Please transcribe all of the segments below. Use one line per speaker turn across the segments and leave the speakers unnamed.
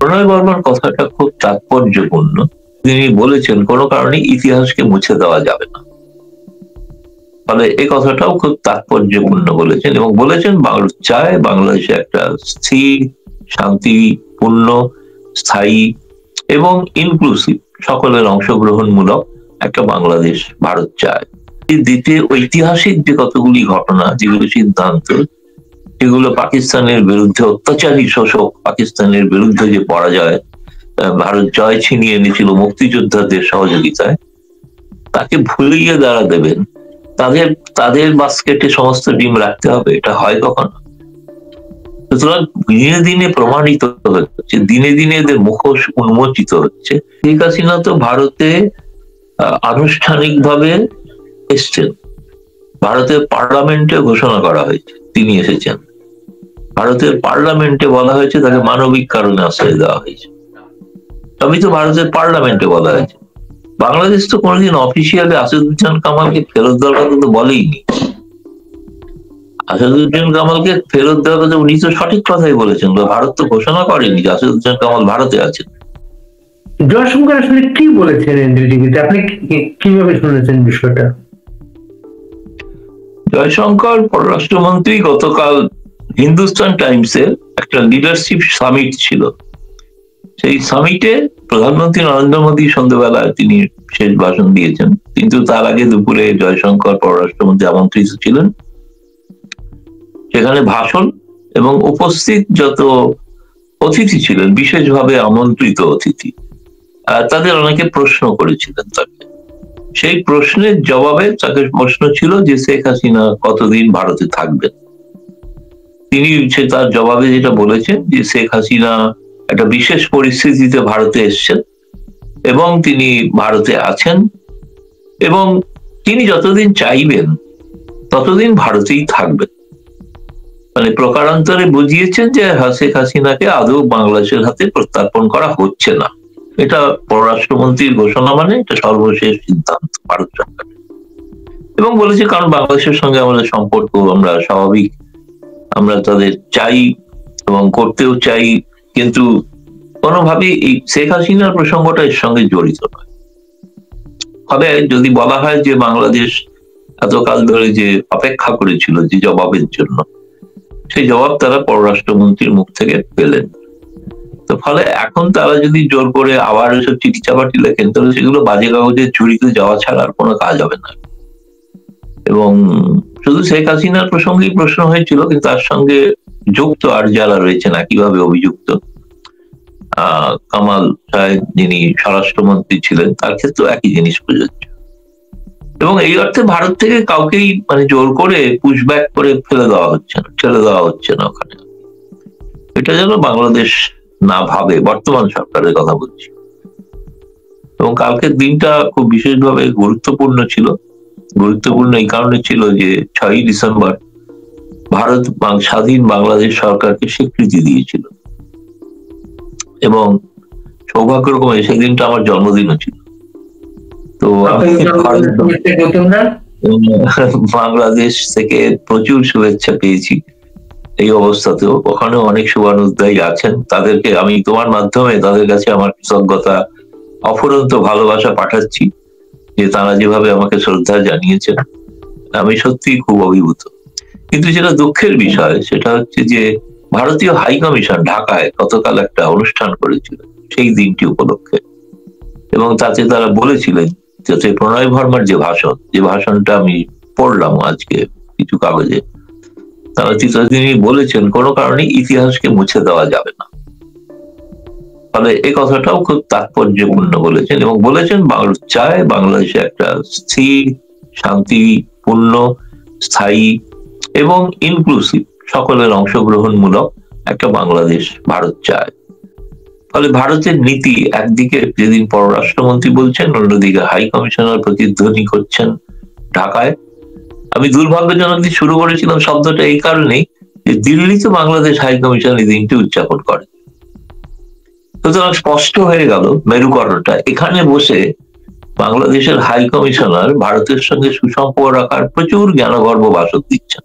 প্রণয় বর্মার কথাটা খুব তাৎপর্যপূর্ণ। তিনি বলেছেন কোনো কারণে ইতিহাসকে মুছে দেওয়া যাবে না। ফলে এই কথাটাও খুব তাৎপর্যপূর্ণ বলেছেন, এবং বলেছেন চায় বাংলাদেশে একটা স্থির, শান্তিপূর্ণ, স্থায়ী এবং ইনক্লুসিভ, সকলের অংশগ্রহণমূলক একটা বাংলাদেশ ভারত চায়। দ্বিতীয়, ঐতিহাসিক যে কতগুলি ঘটনা, যেগুলো সিদ্ধান্ত, যেগুলো পাকিস্তানের বিরুদ্ধে, অত্যাচারী শোষক পাকিস্তানের বিরুদ্ধে যে পরাজয় ভারত জয় ছিনিয়ে এনেছিল মুক্তিযোদ্ধাদের সহযোগিতায়, তাকে ভুলিয়ে দাঁড়া দেবেন, তাদের তাদের বাস্কেটে সমস্ত ডিম রাখতে হবে, এটা হয় কখনো? সুতরাং দিনে দিনে প্রমাণিত হচ্ছে, দিনে দিনে এদের মুখোশ উন্মোচিত হচ্ছে। শেখ হাসিনা তো ভারতে আনুষ্ঠানিকভাবে এসছেন, ভারতের পার্লামেন্টে ঘোষণা করা হয়েছে তিনি এসেছেন, ভারতের পার্লামেন্টে বলা হয়েছে তাকে মানবিক কারণে আশ্রয় দেওয়া হয়েছে, সবই তো ভারতের পার্লামেন্টে বলা হয়েছে। বাংলাদেশ তো কোনোদিন অফিসিয়ালি আসাদুজ্জামান কামালকে ফেরত দেওয়ার কথা তো বলেইনি। আসাদুজ্জামান কামালকে ফেরত দেওয়ার কথা উনি তো সঠিক কথাই বলেছেন, ভারত তো ঘোষণা করেনি যে আসাদুজ্জামান কামাল ভারতে আছেন।
জয়শঙ্কর আসলে কি বলেছেন এনডিটিভিতে, আপনি কিভাবে শুনেছেন বিষয়টা?
জয়শঙ্কর পররাষ্ট্রমন্ত্রী গতকাল হিন্দুস্তান টাইমসের একটা লিডারশিপ সামিট ছিল, সেই সামিটে প্রধানমন্ত্রী নরেন্দ্র মোদী সন্ধ্যাবেলায় তিনি শেষ ভাষণ দিয়েছেন, কিন্তু তার আগে দুপুরে জয়শঙ্কর পররাষ্ট্রমন্ত্রী আমন্ত্রিত ছিলেন। সেখানে ভাষণ এবং উপস্থিত যত অতিথি ছিলেন, বিশেষভাবে আমন্ত্রিত অতিথি, তাদের অনেকে প্রশ্ন করেছিলেন তাকে। সেই প্রশ্নের জবাবে তাকে প্রশ্ন ছিল যে শেখ হাসিনা কতদিন ভারতে থাকবেন। তিনি তার জবাবে যেটা বলেছেন যে শেখ হাসিনা একটা বিশেষ পরিস্থিতিতে ভারতে এসছেন এবং তিনি ভারতে আছেন, এবং তিনি যতদিন চাইবেন ততদিন ভারতেই থাকবেন। মানে প্রকারান্তরে বুঝিয়েছেন যে শেখ হাসিনাকে আদৌ বাংলাদেশের হাতে প্রত্যার্পণ করা হচ্ছে না। এটা পররাষ্ট্রমন্ত্রীর ঘোষণা, মানে এটা সর্বশেষ সিদ্ধান্ত ভারত সরকারের। এবং বলেছে কারণ বাংলাদেশের সঙ্গে আমাদের সম্পর্ক আমরা স্বাভাবিক, আমরা তাদের চাই এবং করতেও চাই, কিন্তু কোনোভাবেই এই শেখ হাসিনার প্রসঙ্গটা এর সঙ্গে জড়িত নয়। ফলে যদি বলা হয় যে বাংলাদেশ এতকাল ধরে যে অপেক্ষা করেছিল যে জবাবের জন্য, সেই জবাব তারা পররাষ্ট্রমন্ত্রীর মুখ থেকে পেলেন। তো ফলে এখন তারা যদি জোর করে আবার এসব চিঠি চাপাটি লেখেন, তাহলে সেগুলো বাজে কাগজে চুরিতে যাওয়া ছাড়া আর কোনো কাজ হবে না। এবং শুধু শেখ হাসিনার প্রসঙ্গেই প্রশ্ন হয়েছিল, কিন্তু তার সঙ্গে যুক্ত আর যারা রয়েছেন একইভাবে অভিযুক্ত, কামাল সাহেব যিনি স্বরাষ্ট্রমন্ত্রী ছিলেন, তার ক্ষেত্রেও একই জিনিস প্রযোজ্য। এবং এই অর্থে ভারত থেকে কাউকেই মানে জোর করে পুশব্যাক করে ঠেলে দেওয়া হচ্ছে না ওখানে। এটা যেন বাংলাদেশ না ভাবে, বর্তমান সরকারের কথা বলছি। এবং কালকের দিনটা খুব বিশেষভাবে গুরুত্বপূর্ণ ছিল। গুরুত্বপূর্ণ এই কারণে ছিল যে 6ই ডিসেম্বর ভারত স্বাধীন বাংলাদেশ সরকারকে স্বীকৃতি দিয়েছিল, এবং সৌভাগ্যক্রমে সেই দিনটা আমার জন্মদিনও ছিল। তো বাংলাদেশ থেকে প্রচুর শুভেচ্ছা পেয়েছি। এই অবস্থাতেও ওখানে অনেক শুভানুদ্দায়ী আছেন, তাদেরকে আমি তোমার মাধ্যমে তাদের কাছে আমার কৃতজ্ঞতা, অফুরন্ত ভালোবাসা পাঠাচ্ছি, যে তারা যেভাবে আমাকে শ্রদ্ধা জানিয়েছেন, আমি সত্যি খুব অভিভূত। কিন্তু যেটা দুঃখের বিষয় সেটা হচ্ছে যে ভারতীয় হাই কমিশন ঢাকায় গতকাল একটা অনুষ্ঠান করেছিল সেই দিনটি উপলক্ষে, এবং তাতে তারা বলেছিলেন যাতে প্রণয় বর্মার যে ভাষণটা আমি পড়লাম আজকে কিছু কাগজে, তিনি বলেছেন কোনো কারণে ইতিহাসকে মুছে দেওয়া যাবে না। ফলে এই কথাটাও খুব তাৎপর্যপূর্ণ বলেছেন, এবং বলেছেন চায় বাংলাদেশে একটা স্থির, শান্তিপূর্ণ, স্থায়ী এবং ইনক্লুসিভ, সকলের অংশগ্রহণমূলক একটা বাংলাদেশ ভারত চায়। ফলে ভারতের নীতি একদিকে যেদিন পররাষ্ট্রমন্ত্রী বলছেন, অন্যদিকে হাই কমিশনার প্রতিধ্বনি করছেন ঢাকায়। আমি দুর্ভাগ্যজনক দিয়ে শুরু করেছিলাম শব্দটা এই কারণেই যে দিল্লিতে বাংলাদেশ হাই কমিশন এই দিনটি উদযাপন করে। সুতরাং স্পষ্ট হয়ে গেল মেরুকরণটা এখানে বসে বাংলাদেশের হাই কমিশনার ভারতের সঙ্গে সুসম্পর্ক রাখার প্রচুর জ্ঞানগর্ভ ভাষণ দিচ্ছেন,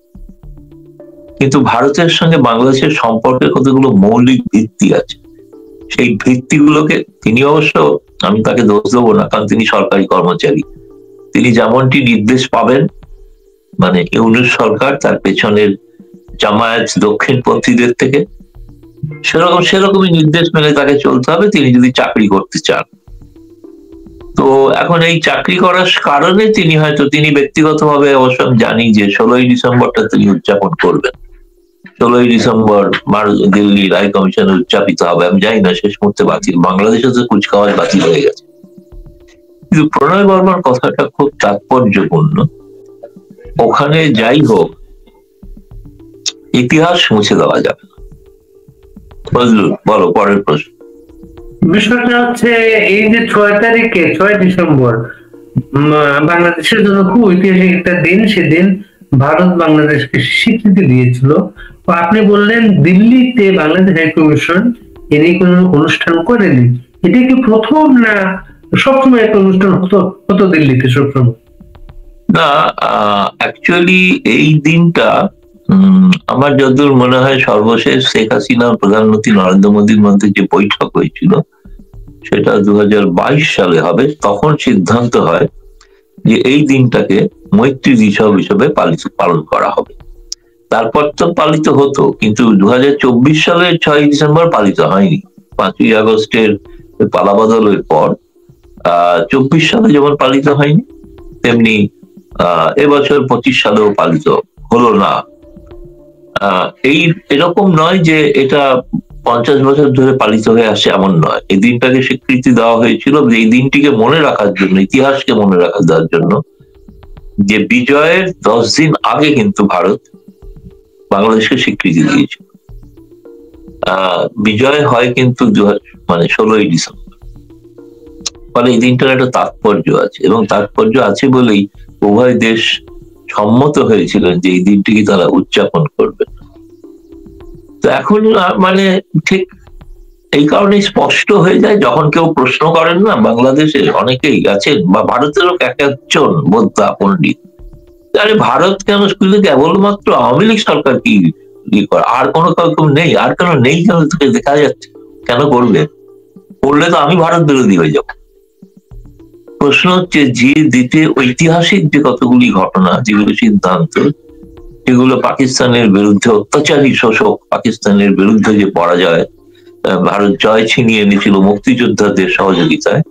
কিন্তু ভারতের সঙ্গে বাংলাদেশের সম্পর্কের কতগুলো মৌলিক ভিত্তি আছে, সেই ভিত্তিগুলোকে তিনি অবশ্য, আমি তাকে দোষ দেবো না, কারণ তিনি সরকারি কর্মচারী, তিনি যেমনটি নির্দেশ পাবেন, মানে ইউনূস সরকার তার পেছনের জামায়াত দক্ষিণপন্থীদের থেকে, সেরকমই নির্দেশ মেনে তাকে চলতে হবে তিনি যদি চাকরি করতে চান। তো এখন এই চাকরি করার কারণে তিনি ব্যক্তিগতভাবে অবশ্য আমি জানি যে 16ই ডিসেম্বরটা তিনি উদযাপন করবেন। 16ই ডিসেম্বর দিল্লি রায় কমিশনে উদযাপিত হবে, আমি জানি না শেষ মুহূর্তে বাতিল, বাংলাদেশে তো কুচকাওয়াজ বাতিল হয়ে গেছে। কিন্তু প্রণয় বর্মার কথাটা খুব তাৎপর্যপূর্ণ। ওখানে যাই হোক, ইতিহাস মুছে দেওয়া যাবে না। ফজলুল, বলো পরের প্রশ্ন।
বিষয়টা হচ্ছে এই যে 6 তারিখে 6 ডিসেম্বর বাংলাদেশের জন্য খুব ঐতিহাসিক একটা দিন। সেদিন ভারত বাংলাদেশকে স্বীকৃতি দিয়েছিল। তো আপনি বললেন দিল্লিতে বাংলাদেশ হাই কমিশন এর কোন অনুষ্ঠান করেনি, এটা কি প্রথম না সবসময় একটা অনুষ্ঠান হতো দিল্লিতে সবসময়?
না, অ্যাকচুয়ালি এই দিনটা আমার যতদূর মনে হয় সর্বশেষ শেখ হাসিনা প্রধানমন্ত্রী নরেন্দ্র মোদীর মধ্যে যে বৈঠক হয়েছিল সেটা 2022 সালে হবে। তখন সিদ্ধান্ত হয় যে এই দিনটাকে মৈত্রী দিবস হিসেবে পালন করা হবে। তারপর তো পালিত হতো, কিন্তু 2024 সালের 6 ডিসেম্বর পালিত হয়নি। 5ই আগস্টের পালাবদলের পর 24 সালে যেমন পালিত হয়নি, তেমনি এবছর 25 সালেও পালিত হলো না। এরকম নয় যে এটা 50 বছর ধরে পালিত হয়ে আসছে, এমন নয়। এই দিনটাকে স্বীকৃতি দেওয়া হয়েছিল এই দিনটিকে মনে রাখার জন্য, ইতিহাসকে মনে রাখা দেওয়ার জন্য, যে বিজয়ের 10 দিন আগে কিন্তু ভারত বাংলাদেশকে স্বীকৃতি দিয়েছিল। বিজয় হয় কিন্তু 16ই ডিসেম্বর। ফলে এই দিনটার একটা তাৎপর্য আছে, এবং তাৎপর্য আছে বলেই উভয় দেশ সম্মত হয়েছিলেন যে এই দিনটিকে তারা উদযাপন করবে। তো এখন ঠিক এই কারণে স্পষ্ট হয়ে যায়, যখন কেউ প্রশ্ন করেন না, বাংলাদেশে অনেকেই আছেন বা ভারতেরও এক একজন বোদ্ধা পণ্ডিত, আরে ভারত কেন স্কুলে কেবলমাত্র আওয়ামী লীগ সরকার কি করে, আর কোনো রকম নেই, আর কেন নেই, কেন তোকে দেখা যাচ্ছে, কেন করবে, করলে তো আমি ভারত বিরোধী হয়ে যাব। প্রশ্ন হচ্ছে যে দিতে ঐতিহাসিক যে কতগুলি ঘটনা, যেগুলো সিদ্ধান্ত, যেগুলো পাকিস্তানের বিরুদ্ধে অত্যাচারী শোষক পাকিস্তানের বিরুদ্ধে যে পরাজয় ভারত জয় ছিনিয়ে এনেছিল মুক্তিযোদ্ধাদের সহযোগিতায়,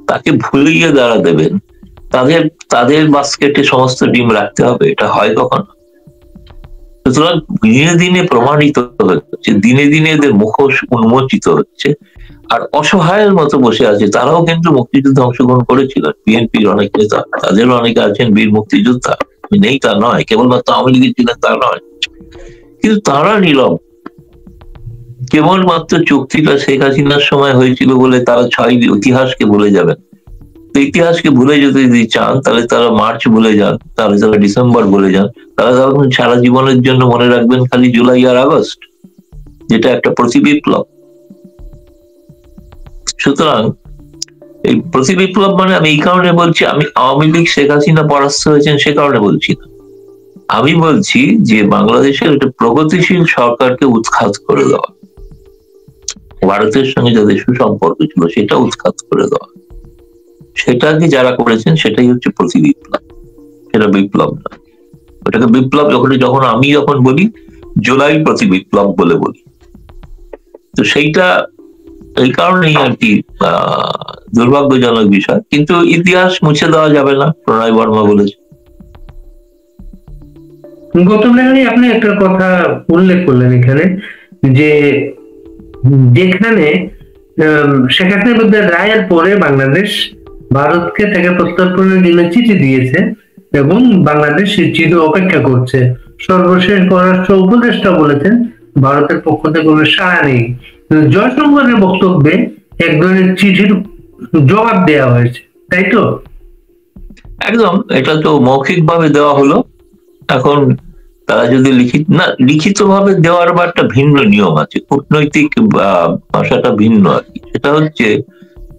তাকে ভুলিয়ে দাঁড়া দেবেন, তাদের বাস্কেটে সমস্ত ডিম রাখতে হবে, এটা হয় কখনো? সুতরাং দিনে দিনে প্রমাণিত হচ্ছে, দিনে দিনে এদের মুখোশ উন্মোচিত হচ্ছে, আর অসহায়ের মতো বসে আছে। তারাও কিন্তু মুক্তিযুদ্ধে অংশগ্রহণ করেছিলেন, বিএনপির অনেক নেতা, তাদেরও অনেকে আছেন বীর মুক্তিযোদ্ধা, নেই তা নয়, কেবলমাত্র আওয়ামী লীগের ছিলেন তা নয়, কিন্তু তারা নীরব। কেবলমাত্র চুক্তিটা শেখ হাসিনার সময় হয়েছিল বলে তারা 6 ইতিহাসকে ভুলে যাবেন। ইতিহাসকে ভুলে যেতে যদি চান, তাহলে তারা মার্চ ভুলে যান, তাহলে তারা ডিসেম্বর ভুলে যান, তারা তখন সারা জীবনের জন্য মনে রাখবেন খালি জুলাই আর আগস্ট, যেটা একটা প্রতিবিপ্লব। সুতরাং এই প্রতিবিপ্লব আমি এই কারণে বলছি, আমি আওয়ামী লীগ শেখ হাসিনা পরাস্ত হয়েছেন সে কারণে বলছি না, আমি বলছি যে বাংলাদেশের একটা প্রগতিশীল সরকারকে উৎখাত করে দেওয়া, ভারতের সঙ্গে যাদের সুসম্পর্ক ছিল সেটা উৎখাত করে দেওয়া, সেটাকে যারা করেছেন সেটাই হচ্ছে প্রতিবিপ্লব, সেটা বিপ্লব না। ওটাকে বিপ্লব যখন আমি বলি জুলাই প্রতিবিপ্লব বলে বলি, তো সেইটা এই কারণেই আর কি দুর্ভাগ্যজনক বিষয়, কিন্তু ইতিহাস মুছে দেওয়া যাবে না, প্রণয় বর্মা বলেছে।
গৌতম নাহানি, আপনি একটা কথা উল্লেখ করলেন এখানে, যে যেখানে শেখ হাসিনার বিরুদ্ধে রায়ের পরে বাংলাদেশ ভারতকে তাকে প্রত্যর্পণের জন্য চিঠি দিয়েছে এবং বাংলাদেশ সেই চিঠি অপেক্ষা করছে। সর্বশেষ পররাষ্ট্র উপদেষ্টা বলেছেন ভারতের পক্ষ থেকে কোনো সাড়া নেই। জয়শঙ্করের বক্তব্যে এক ধরনের চিঠির জবাব দেওয়া হয়েছে, তাই তো?
একদম, এটা তো মৌখিক ভাবে দেওয়া হলো। এখন তারা যদি লিখিত ভাবে দেওয়ার বা একটা ভিন্ন নিয়ম আছে, কূটনৈতিক ভাষাটা ভিন্ন আর কি। সেটা হচ্ছে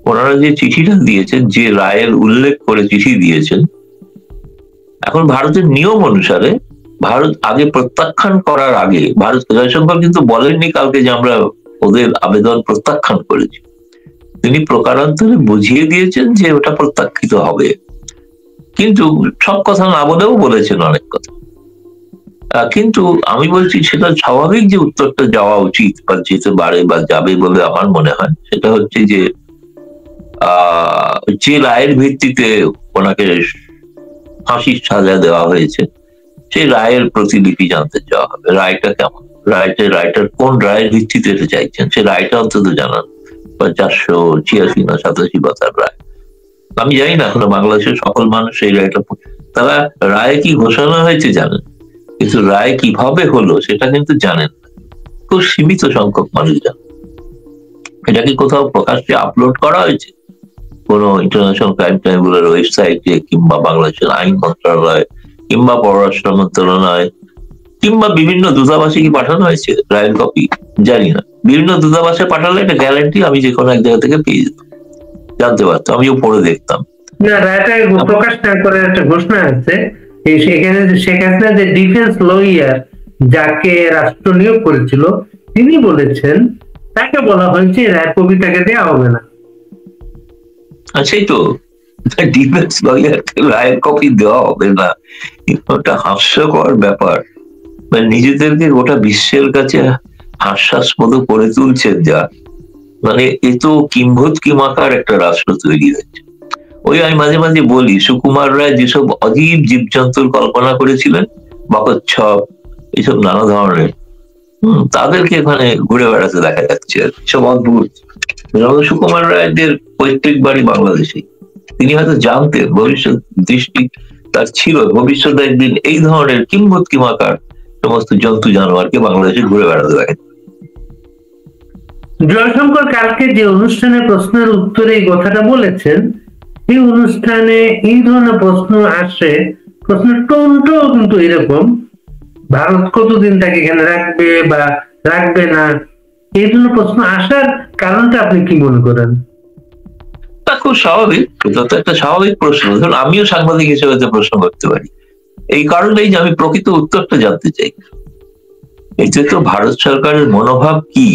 ওনারা যে চিঠিটা দিয়েছেন, যে রায়ের উল্লেখ করে চিঠি দিয়েছেন, এখন ভারতের নিয়ম অনুসারে ভারত আগে প্রত্যাখ্যান করার আগে, জয়শঙ্কর কিন্তু বলেননি কালকে যে আমরা ওদের আবেদন প্রত্যাখ্যান করেছে। তিনি প্রকারান্তরে বুঝিয়ে দিয়েছেন যে ওটা প্রত্যাখ্যিত হবে, কিন্তু সব কথা না বলেও বলেছেন অনেক কথা। কিন্তু আমি বলছি সেটা স্বাভাবিক যে উত্তরটা যাওয়া উচিত বা যেতে পারে বা যাবে বলে আমার মনে হয়, সেটা হচ্ছে যে যে রায়ের ভিত্তিতে ওনাকে ফাঁসির সাজা দেওয়া হয়েছে সেই রায়ের প্রতিলিপি জানতে চাওয়া হবে। রায়টা কেমন, রায়টার কোন রায়ের ভিত্তিতে এটা চাইছেন সে রায়টা অন্তত জানান। 486 না 87 পাতার রায়, আমি জানি না এখনো বাংলাদেশের সকল মানুষ এই রায়টা, তারা রায় কি ঘোষণা হয়েছে জানেন, কিন্তু রায় কিভাবে হলো সেটা কিন্তু জানেন না, খুব সীমিত সংখ্যক মানুষ জানেন। এটা কি কোথাও প্রকাশ্যে আপলোড করা হয়েছে কোন ইন্টারন্যাশনাল ক্রাইম ট্রাইব্যুনালের ওয়েবসাইটে, কিংবা বাংলাদেশের আইন মন্ত্রণালয়, কিংবা পররাষ্ট্র মন্ত্রণালয়, কিংবা বিভিন্ন দূতাবাসে কি পাঠানো হয়েছে রায়ের কপি? জানি না। বিভিন্ন দূতাবাসে পাঠালে এটা গ্যারান্টি আমি যে কোনো এক জায়গা থেকে পেয়ে যেতাম, জানতে পারতাম, আমিও পড়ে দেখতাম।
না, রায়টা প্রকাশ না করে একটা ঘোষণা আছে, সেখানে শেখ হাসিনা যে ডিফেন্স লয়ার যাকে রাষ্ট্র নিয়োগ করেছিল তিনি বলেছেন, তাকে বলা হয়েছে রায় কপি তাকে দেওয়া হবে না।
সেই তো ডিফেন্স লয়ারকে রায়ের কপি দেওয়া হবে না, ওটা হাস্যকর ব্যাপার। মানে নিজেদেরকে গোটা বিশ্বের কাছে হাস্যাস্পদ করে তুলছেন যা, মানে এ তো কিম্ভূত কিমাকার একটা রাষ্ট্র তৈরি হয়েছে। ওই আমি মাঝে মাঝে বলি, সুকুমার রায় যেসব অজীব জীবজন্তুর কল্পনা করেছিলেন, বকচ্ছপ এইসব নানা ধরনের, তাদেরকে এখানে ঘুরে বেড়াতে দেখা যাচ্ছে। সব অদ্ভুত। সুকুমার রায়দের পৈতৃক বাড়ি বাংলাদেশে, তিনি হয়তো জানতেন, ভবিষ্যৎ দৃষ্টি তার ছিল, ভবিষ্যতে একদিন এই ধরনের কিম্ভূত কিমাকার সমস্ত জন্তু জানোয়ারকে বাংলাদেশে ঘুরে বেড়াতে দেখা।
জয়শঙ্কর কালকে যে অনুষ্ঠানে প্রশ্নের উত্তরে এই কথাটা বলেছেন, এই অনুষ্ঠানে এই ধরনের প্রশ্ন আসে, প্রশ্নের টোনটাও কিন্তু এরকম, ভারত কতদিন তাকে এখানে রাখবে বা রাখবে না, এই জন্য প্রশ্ন আসার কারণটা আপনি কি মনে করেন?
তা খুব স্বাভাবিক, এটা তো একটা স্বাভাবিক প্রশ্ন। ধরুন আমিও সাংবাদিক হিসেবে প্রশ্ন করতে পারি, এই কারণেই যে আমি প্রকৃত উত্তরটা জানতে চাই। এতে তো ভারত সরকারের মনোভাব কি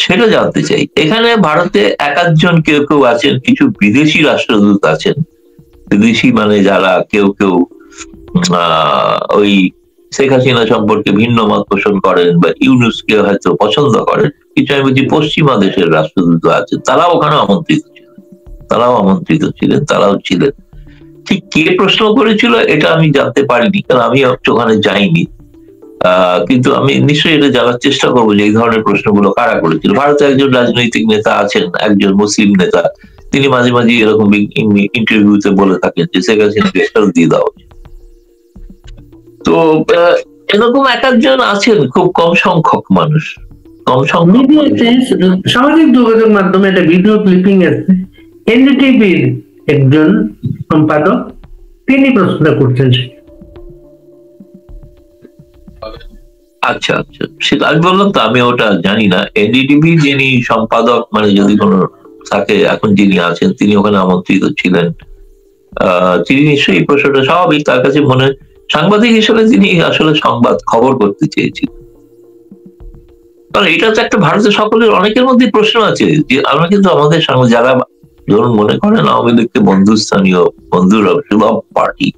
সেটা জানতে চাই। এখানে ভারতে এক একজন কেউ কেউ আছেন, কিছু বিদেশি রাষ্ট্রদূত আছেন, বিদেশি মানে যারা কেউ কেউ ওই শেখ হাসিনা সম্পর্কে ভিন্ন মত পোষণ করেন বা ইউনুসকে হয়তো পছন্দ করেন, কিছু আমি বলছি পশ্চিমা দেশের রাষ্ট্রদূত আছেন, তারাও ওখানে আমন্ত্রিত ছিলেন, তারাও ছিলেন। ঠিক কে প্রশ্ন করেছিল এটা আমি জানতে পারিনি, কারণ আমি ওখানে যাইনি, কিন্তু আমি নিশ্চয়ই এটা জানার চেষ্টা করবো যে এই ধরনের প্রশ্নগুলো কারা করেছিল। ভারতে একজন রাজনৈতিক নেতা আছেন, একজন মুসলিম নেতা, তিনি মাঝে মাঝে এরকম ইন্টারভিউতে বলে থাকেন যে শেখ হাসিনাকে ফেরত দিয়ে দেওয়া উচিত। তো এরকম এক একজন আছেন, খুব কম সংখ্যক মানুষ,
সামাজিক যোগাযোগ মাধ্যমে একটা ভিডিও ক্লিপিং আছে, এনডিটিভির একজন সম্পাদক তিনি প্রশ্ন করছেন।
আচ্ছা আচ্ছা, সেটা আমি বললাম তো, আমি ওটা জানি না। এনডিটিভি যিনি সম্পাদক, মানে যদি কোনো থাকে এখন যিনি আছেন, তিনি ওখানে আমন্ত্রিত ছিলেন, তিনি নিশ্চয়ই এই প্রশ্নটা স্বাভাবিক তার কাছে মনে, সাংবাদিক হিসেবে তিনি আসলে সংবাদ খবর করতে চেয়েছিলেন। কারণ এটা তো একটা ভারতের সকলের অনেকের মধ্যে প্রশ্ন আছে যে আমরা কিন্তু আমাদের সঙ্গে যারা ধরুন মনে করেন আওয়ামী লীগকে বন্ধুস্থানীয় সুলভ পার্টি,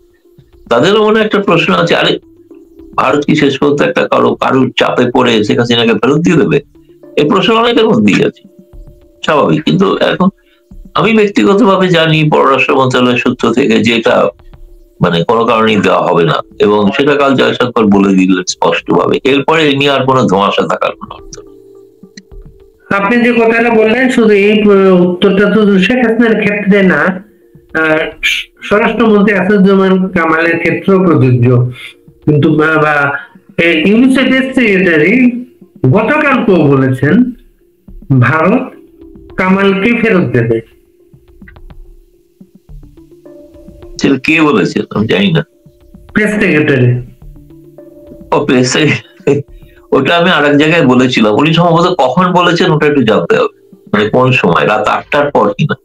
তাদেরও মনে একটা প্রশ্ন আছে, আরে ভারত কি শেষ পর্যন্ত একটা কারোর চাপে পড়ে শেখ হাসিনাকে ফেরত দিয়ে দেবে? এই প্রশ্ন অনেকের মধ্যেই আছে, স্বাভাবিক। কিন্তু এখন আমি ব্যক্তিগতভাবে জানি পররাষ্ট্র মন্ত্রণালয়ের সূত্র থেকে যে এটা মানে কোনো কারণেই দেওয়া হবে না, এবং সেটা কাল জয়শঙ্কর বলে দিলেন স্পষ্টভাবে। এরপরে এ নিয়ে আর কোনো ধোঁয়াশা থাকার কোনো অর্থ নেই।
আপনি যে কথাটা বললেন, শুধু এই উত্তরটা তো শেখ হাসিনার ক্ষেত্রে না, স্বরাষ্ট্রমন্ত্রী আসাদুজ্জামান কামালের ক্ষেত্রেও প্রযোজ্য। কিন্তু ইউনিসেফের সেক্রেটারি গতকালকেও বলেছেন ভারত কামালকে ফেরত দেবে।
কে বলেছেন আমি জানি না।
Press secretary.
ও প্রেস, ওটা আমি আরেক জায়গায় বলেছিলাম, উনি সম্ভবত কখন বলেছেন ওটা একটু জানতে হবে, মানে কোন সময়, রাত 8টার পর কিনা।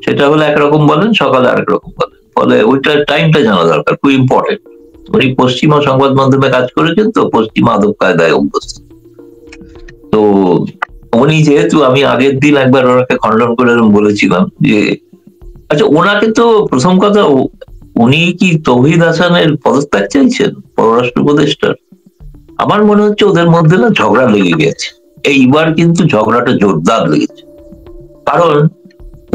সেটা হলে একরকম বলেন, সকালে আরেক রকম বলেন, ফলে ওইটার টাইমটা জানা দরকার, খুব ইম্পর্টেন্ট। উনি পশ্চিমা সংবাদ মাধ্যমে কাজ করেছেন তো, পশ্চিমা আদব কায়দায় অভ্যস্ত। তো উনি যেহেতু, আমি আগের দিন একবার ওনাকে খণ্ডন করে বলেছিলাম যে আচ্ছা, ওনাকে তো প্রথম কথা, উনি কি তৌহিদ হাসানের পদত্যাগ চাইছেন পররাষ্ট্র উপদেষ্টার? আমার মনে হচ্ছে ওদের মধ্যে না ঝগড়া লেগে গেছে। এইবার কিন্তু ঝগড়াটা জোরদার লেগেছে, কারণ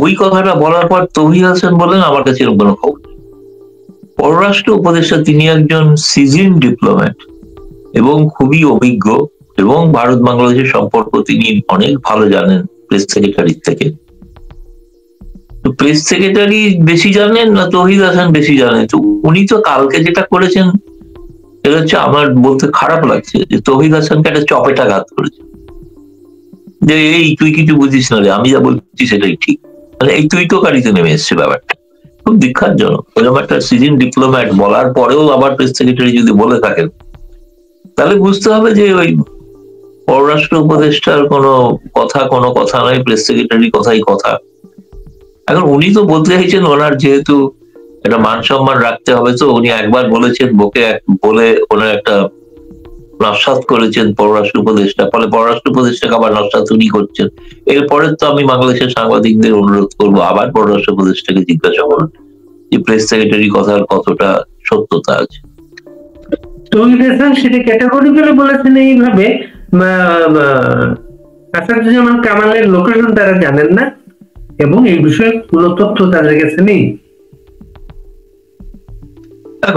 ওই কথাটা বলার পর তৌহিদ হাসান বললেন আমার কাছে এরকম কোনো খবর নেই। পররাষ্ট্র উপদেষ্টা তিনি একজন সিজন ডিপ্লোম্যাট এবং খুবই অভিজ্ঞ, এবং ভারত বাংলাদেশের সম্পর্ক তিনি অনেক ভালো জানেন প্রেস সেক্রেটারির থেকে। তো প্রেস সেক্রেটারি বেশি জানেন না তৌহিদ হাসান বেশি জানেন? তো উনি তো কালকে যেটা করেছেন, এটা হচ্ছে আমার বলতে খারাপ লাগছে যে তৌহিদ হাসানকে একটা চপেটাঘাত করেছে, যে এই তুই কিছু বুঝিস না রে, আমি যা বলছি সেটাই ঠিক। মানে এই তুই তো কারিতে নেমে এসছে ব্যাপারটা, খুব বিখ্যাতজনক। এরকম একটা সিজন ডিপ্লোম্যাট বলার পরেও আবার প্রেস সেক্রেটারি যদি বলে থাকেন, তাহলে বুঝতে হবে যে ওই পররাষ্ট্র উপদেষ্টার কোনো কথা নয়, প্রেস সেক্রেটারি কথাই কথা। এখন উনি তো বলতে চাইছেন ওনার যেহেতু একটা মান সম্মান রাখতে হবে, তো উনি একবার বলেছেন বলে ওনার একটা নস্যাৎ করেছেন পররাষ্ট্র উপদেষ্টা, ফলে পররাষ্ট্র উপদেষ্টাকে আবার নস্যাৎ উনি করছেন। এরপরে তো আমি বাংলাদেশের সাংবাদিকদের অনুরোধ করবো আবার পররাষ্ট্র উপদেষ্টাকে জিজ্ঞাসা করুন যে প্রেস সেক্রেটারি কথার কতটা সত্যতা আছে।
তৌহিদ হাসান সেটা ক্যাটাগরি করে বলেছেন এইভাবে, আসাদুজ্জামান কামালের লোকেশন তারা জানেন না এবং এই বিষয়ে কোনো তথ্য তাদের কাছে নেই।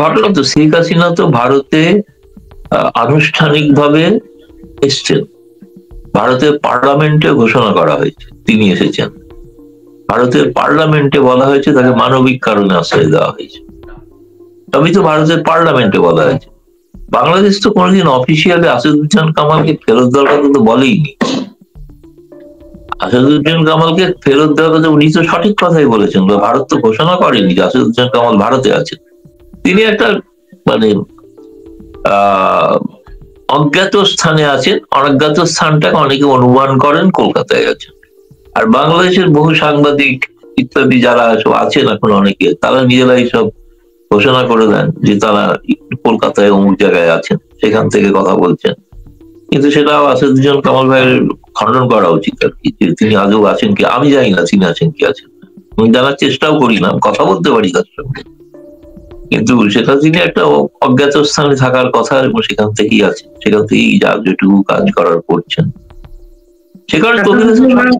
ঘটনা তো শেখ হাসিনা তো ভারতে আনুষ্ঠানিকভাবে এসছেন, ভারতের পার্লামেন্টে ঘোষণা করা হয়েছে তিনি এসেছেন, ভারতের পার্লামেন্টে বলা হয়েছে তাকে মানবিক কারণে আশ্রয় দেওয়া হয়েছে, তবেই তো ভারতের পার্লামেন্টে বলা হয়েছে। বাংলাদেশ তো কোনোদিন অফিসিয়ালি আসাদুজ্জামান কামালকে ফেরত দেওয়ার কথা তো বলেইনি। আসাদুজ্জামান কামালকে ফেরত দেওয়ার কথা উনি তো সঠিক কথাই বলেছেন, ভারত তো ঘোষণা করেনি যে আসাদুজ্জামান কামাল ভারতে আছেন। তিনি একটা মানে অজ্ঞাত স্থানে আছেন, অজ্ঞাত স্থানটাকে অনেকে অনুমান করেন কলকাতায় আছেন। আর বাংলাদেশের বহু সাংবাদিক ইত্যাদি যারা আছেন এখন অনেকে, তারা নিজেরাই সব ঘোষণা করে দেন যে তারা কলকাতায় অমুক জায়গায় আছেন, সেখান থেকে কথা বলছেন। কিন্তু সেটা আসাদুজ্জামান কামাল ভাইয়ের খণ্ডন করা উচিত আর কি, যে তিনি আজও আছেন কি, আমি জানি না তিনি আছেন কি আছেন, আমি জানার চেষ্টাও করি না, কথা বলতে পারি তার সঙ্গে, কিন্তু সেটা তিনি একটা অজ্ঞাত স্থানে থাকার কথা এবং সেখান থেকেই আছে, সেখান থেকেই যা যেটুকু কাজ করার করছেন। সে কারণে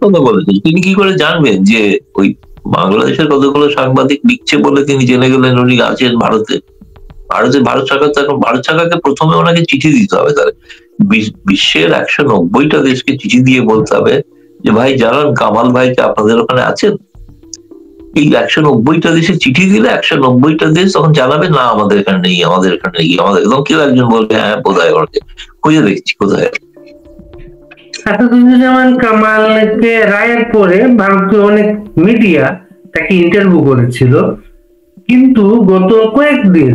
কথা বলেছেন। তিনি কি করে জানবেন যে ওই বাংলাদেশের কতগুলো সাংবাদিক লিখছে বলে তিনি জেনে গেলেন উনি আছেন ভারতে? ভারত সরকার তো এখন, ভারত সরকারকে প্রথমে ওনাকে চিঠি দিতে হবে, তাহলে বিশ্বের 190টা দেশকে চিঠি দিয়ে বলতে হবে যে ভাই জানান কামাল ভাই কি আপনাদের ওখানে আছেন। এই 190টা দেশে চিঠি দিলে 190টা দেশ তখন জানাবে না আমাদের এখানে নেই, আমাদের এখানে নেই, আমাদের, এবং কেউ একজন বলবে হ্যাঁ বোধহয় ওকে খুঁজে দেখছি কোথায়।
আসাদুজ্জামান কামালকে রায়ের পরে ভারতীয় অনেক মিডিয়া তাকে ইন্টারভিউ করেছিল, কিন্তু গত কয়েকদিন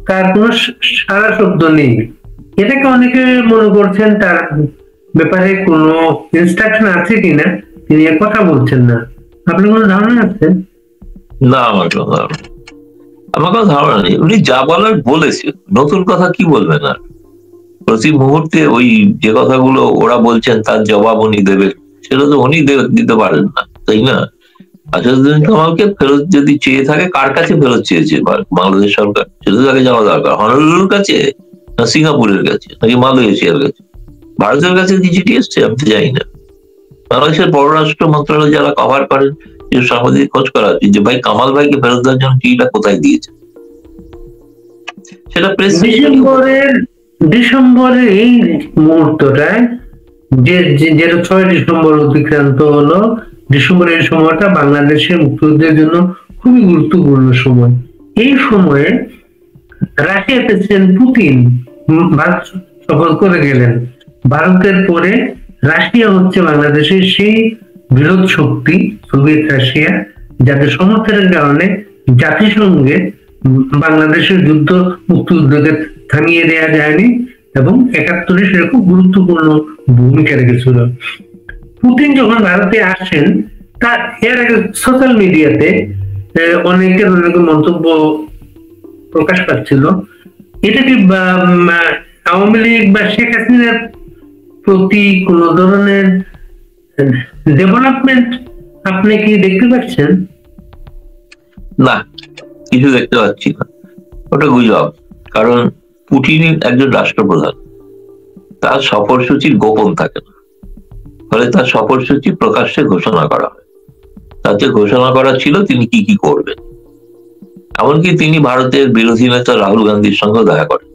তার কোনো সারা শব্দ নেই। এটাকে অনেকে মনে করছেন তার ব্যাপারে কোনো ইনস্ট্রাকশন আছে কিনা, তিনি কথা বলছেন না। আপনার কোনো ধারণা আছে?
না, আমার কোনো ধারণা নেই। উনি যা বলার বলেছে, নতুন কথা কি বলবেন আর? প্রতি মুহূর্তে ওই যে কথাগুলো ওরা বলছেন তার জবাব উনি দেবেন, সেটা তো উনি দিতে পারেন না, তাই না? আসাদুজ্জামান কামালকে ফেরত যদি চেয়ে থাকে, কার কাছে ফেরত চেয়েছে বাংলাদেশ সরকার, সেটা তাকে জানা দরকার। হনলুলুর কাছে, না সিঙ্গাপুরের কাছে, নাকি মালয়েশিয়ার কাছে? ভারতের কাছে কি চিঠি এসছে আমি তো জানি না। বাংলাদেশের পররাষ্ট্র মন্ত্রণালয় যারা কভার করেন, যে সাংবাদিক খোঁজ করা উচিত যে ভাই কামাল ভাইকে ফেরত দেওয়ার জন্য চিঠিটা কোথায় দিয়েছে, সেটা প্রেস।
ডিসেম্বরের এই মুহূর্তটায় যেটা 6 ডিসেম্বর অতিক্রান্ত হলো, ডিসেম্বরের সময়টা বাংলাদেশের মুক্তিযুদ্ধের জন্য খুবই গুরুত্বপূর্ণ সময়। এই সময়ে রাশিয়া প্রেসিডেন্ট পুতিন ভারত সফর করে গেলেন। ভারতের পরে রাশিয়া হচ্ছে বাংলাদেশের সেই বিরোধ শক্তি, সোভিয়েত রাশিয়া, যাদের সমর্থনের কারণে জাতিসংঘে বাংলাদেশের যুদ্ধ মুক্তিযুদ্ধকে থামিয়ে দেওয়া যায়নি এবং 71-এ সেরকম গুরুত্বপূর্ণ ভূমিকা রেখেছিল। পুতিন যখন ভারতে আসেন, তার এর আগে সোশ্যাল মিডিয়াতে অনেকের অনেক মন্তব্য প্রকাশ পাচ্ছিল, এটা কি আওয়ামী লীগ বা শেখ হাসিনার প্রতি কোন ধরনের ডেভেলপমেন্ট আপনি কি দেখতে পাচ্ছেন?
না, কিছু দেখতে পাচ্ছি না, ওটা গুজব। কারণ পুতিন একজন রাষ্ট্রপ্রধান, তার সফরসূচি গোপন থাকে না, ফলে তার সফরসূচি প্রকাশ্যে ঘোষণা করা হয়। তাতে ঘোষণা করা ছিল তিনি কি কি করবেন। এমনকি তিনি ভারতের বিরোধী নেতা রাহুল গান্ধীর সঙ্গে দেখা করেন,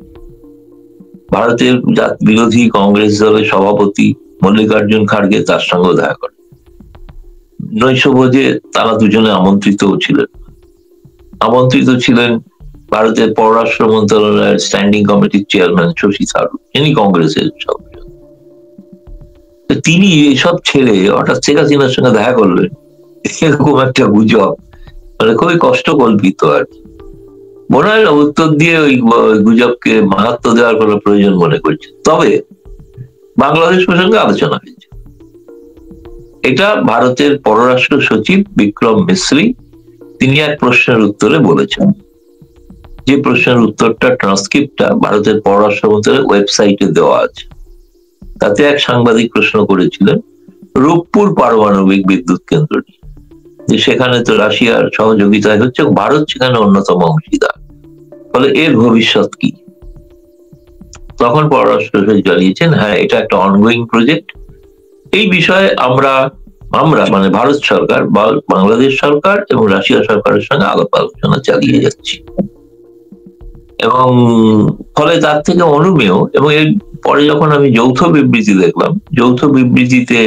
ভারতের বিরোধী কংগ্রেস দলের সভাপতি মল্লিকার্জুন খাড়গে তার সঙ্গে দেখা করেন। নৈশভোজে তারা দুজনে আমন্ত্রিত ছিলেন ভারতের পররাষ্ট্র মন্ত্রণালয়ের স্ট্যান্ডিং কমিটির চেয়ারম্যান শশী থারুর, তিনি কংগ্রেসের সদস্য। তিনি এসব ছেড়ে হঠাৎ শেখ হাসিনার সঙ্গে দেখা করলেন, এরকম একটা গুজব, মানে খুবই কষ্টকল্পিত আর কি। মনে হয় উত্তর দিয়ে ওই গুজবকে মাহাত্ম দেওয়ার কোনো প্রয়োজন মনে করছে। তবে বাংলাদেশ প্রসঙ্গে আলোচনা হয়েছে, এটা ভারতের পররাষ্ট্র সচিব বিক্রম মিশ্রি তিনি এক প্রশ্নের উত্তরে বলেছেন, যে প্রশ্নের উত্তরটা ট্রান্সক্রিপ্টটা ভারতের পররাষ্ট্র মন্ত্রণালয়ের ওয়েবসাইটে দেওয়া আছে। তাতে এক সাংবাদিক প্রশ্ন করেছিলেন রূপপুর পারমাণবিক বিদ্যুৎ কেন্দ্র নিয়ে, যে সেখানে তো রাশিয়ার সহযোগিতায় হচ্ছে, ভারত সেখানে অন্যতম অংশীদার, ফলে এর ভবিষ্যৎ কি? তখন পররাষ্ট্র সচিব জানিয়েছেন, হ্যাঁ, এটা একটা অনগোয়িং প্রজেক্ট। এই বিষয়ে আমরা মানে ভারত সরকার, বাংলাদেশ সরকার এবং রাশিয়া সরকারের সঙ্গে আলাপ আলোচনা চালিয়ে যাচ্ছি। এবং ফলে তার থেকে অনুমেয়, এবং এর পরে যখন আমি যৌথ বিবৃতি দেখলাম, যৌথ বিবৃতিতে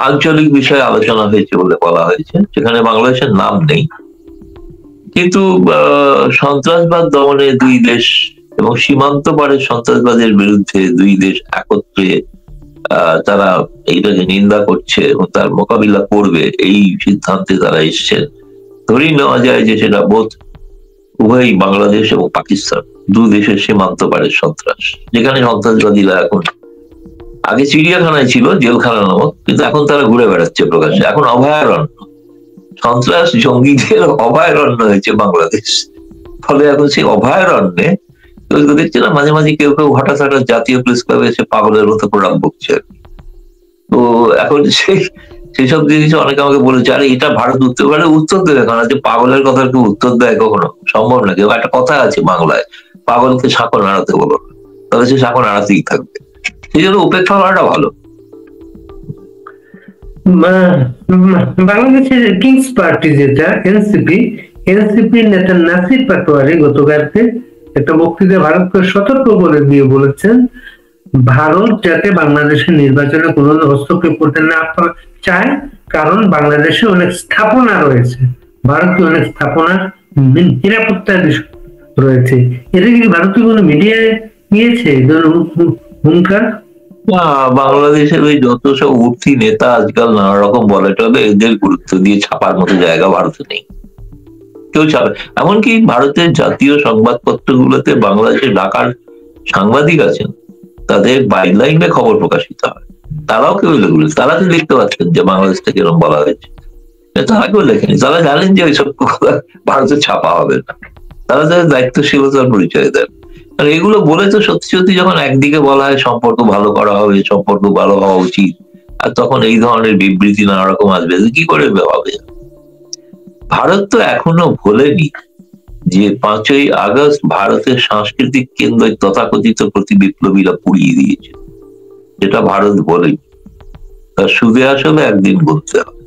আঞ্চলিক বিষয়ে আলোচনা হয়েছে বলে বলা হয়েছে, সেখানে বাংলাদেশের নাম নেই, কিন্তু সন্ত্রাসবাদ দমনে দুই দেশ এবং সীমান্ত পারের সন্ত্রাসবাদের বিরুদ্ধে দুই দেশ একত্রে তারা এইটাকে নিন্দা করছে এবং তার মোকাবিলা করবে, এই সিদ্ধান্তে তারা এসছেন। ধরেই নেওয়া যায় যে সেটা বোধ উভয়ই বাংলাদেশ এবং পাকিস্তান, দু দেশের সীমান্ত পারের সন্ত্রাস, যেখানে সন্ত্রাসবাদীরা এখন আগে চিড়িয়াখানায় ছিল, জেলখানা নামক, কিন্তু এখন তারা ঘুরে বেড়াচ্ছে প্রকাশ্যে, এখন অভয়ারণ্য, সন্ত্রাস জঙ্গিদের অভয়ারণ্য হয়েছে বাংলাদেশ। ফলে এখন সেই অভয়ারণ্যে দেখছে না, মাঝে মাঝে কেউ কেউ হঠাৎ হঠাৎ জাতীয় প্রেস ক্লাবে এসে পাগলের মতো প্রোগ্রাম বকছে। তো এখন সেসব জিনিস অনেকে আমাকে বলেছে, আরে এটা ভারত উত্তর দেবে কারণ যে পাগলের কথা কেউ উত্তর দেয় কখনো? সম্ভব না। কেউ একটা কথা আছে বাংলায়, পাগলকে সাঁকো নাড়াতে বলো, তাহলে সে সাঁকো নাড়াতেই থাকবে। সেই জন্য উপেক্ষা করাটা ভালো।
বাংলাদেশের কিংস পার্টি যেটা এনসিপি নেতা নাসির পাটোয়ারি গতকালকে একটা বক্তৃতায় ভারতকে সতর্ক করে দিয়ে বলেছেন, ভারত যাতে বাংলাদেশের নির্বাচনে কোনো হস্তক্ষেপ করতে না চায়, কারণ বাংলাদেশে অনেক স্থাপনা রয়েছে, ভারতীয় অনেক স্থাপনার নিরাপত্তার বিষয় রয়েছে। এটা কি ভারতীয় কোনো মিডিয়ায় নিয়েছে হুঙ্কার?
বাংলাদেশের ওই যত সব উঠতি নেতা আজকাল নানা রকম বলে টলে, এদের গুরুত্ব দিয়ে ছাপার মতো জায়গা ভারতে নেই, কেউ ছাপে। এমনকি ভারতের জাতীয় সংবাদপত্র গুলোতে বাংলাদেশের ঢাকার সাংবাদিক আছেন, তাদের বাইলাইনে খবর প্রকাশিত হয়, তারাও কেউ লেখেন, তারা তো দেখতে পাচ্ছেন যে বাংলাদেশ থেকে এরকম বলা হয়েছে, তারা কেউ লেখেনি। তারা জানেন যে ওইসব কথা ভারতে ছাপা হবে না, তারা তাদের দায়িত্বশীলতার পরিচয় দেন। আর এগুলো বলে তো সত্যি সত্যি যখন একদিকে বলা হয় সম্পর্ক ভালো করা হবে, সম্পর্ক ভালো হওয়া উচিত, আর তখন এই ধরনের বিবৃতি নানা রকম আসবে, কি করে হবে? ভারত তো এখনো ভোলেনি যে 5ই আগস্ট ভারতের সাংস্কৃতিক কেন্দ্র তথাকথিত প্রতি বিপ্লবীরা পুড়িয়ে দিয়েছে, যেটা ভারত বলেনি। তার সুদে আসলে একদিন বলতে হবে।